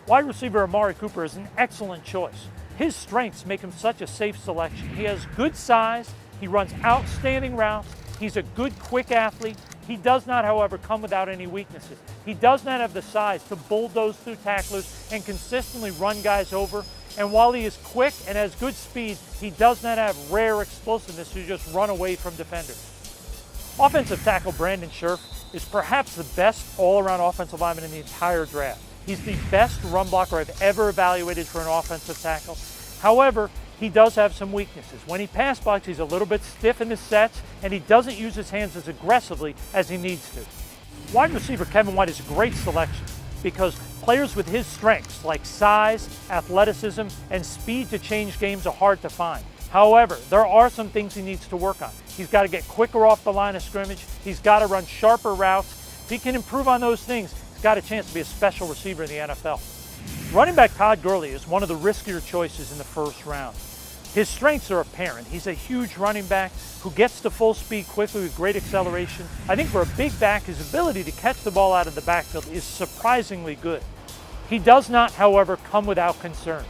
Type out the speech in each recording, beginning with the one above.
Wide receiver Amari Cooper is an excellent choice. His strengths make him such a safe selection. He has good size, he runs outstanding routes, he's a good quick athlete. He does not, however, come without any weaknesses. He does not have the size to bulldoze through tacklers and consistently run guys over. And while he is quick and has good speed, he does not have rare explosiveness to just run away from defenders. Offensive tackle Brandon Scherff is perhaps the best all-around offensive lineman in the entire draft. He's the best run blocker I've ever evaluated for an offensive tackle. However, he does have some weaknesses. When he pass blocks, he's a little bit stiff in his sets, and he doesn't use his hands as aggressively as he needs to. Wide receiver Kevin White is a great selection because players with his strengths like size, athleticism, and speed to change games are hard to find. However, there are some things he needs to work on. He's got to get quicker off the line of scrimmage. He's got to run sharper routes. If he can improve on those things, he's got a chance to be a special receiver in the NFL. Running back Todd Gurley is one of the riskier choices in the first round. His strengths are apparent. He's a huge running back who gets to full speed quickly with great acceleration. I think for a big back, his ability to catch the ball out of the backfield is surprisingly good. He does not, however, come without concerns.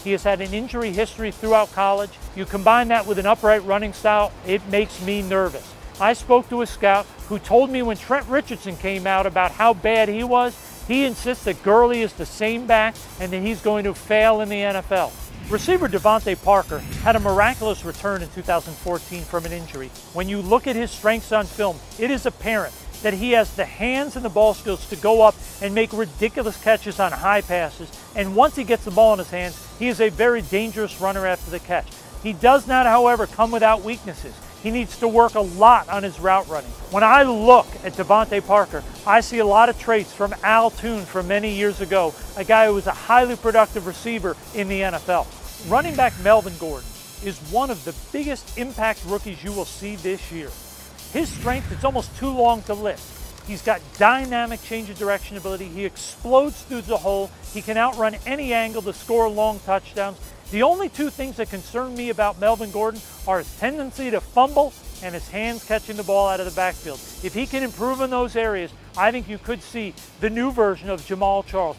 He has had an injury history throughout college. You combine that with an upright running style, it makes me nervous. I spoke to a scout who told me when Trent Richardson came out about how bad he was, he insists that Gurley is the same back and that he's going to fail in the NFL. Receiver Devontae Parker had a miraculous return in 2014 from an injury. When you look at his strengths on film, it is apparent that he has the hands and the ball skills to go up and make ridiculous catches on high passes. And once he gets the ball in his hands, he is a very dangerous runner after the catch. He does not, however, come without weaknesses. He needs to work a lot on his route running. When I look at Devontae Parker, I see a lot of traits from Al Toon from many years ago, a guy who was a highly productive receiver in the NFL. Running back Melvin Gordon is one of the biggest impact rookies you will see this year. His strength is almost too long to lift. He's got dynamic change of direction ability. He explodes through the hole. He can outrun any angle to score long touchdowns. The only two things that concern me about Melvin Gordon are his tendency to fumble and his hands catching the ball out of the backfield. If he can improve in those areas, I think you could see the new version of Jamal Charles.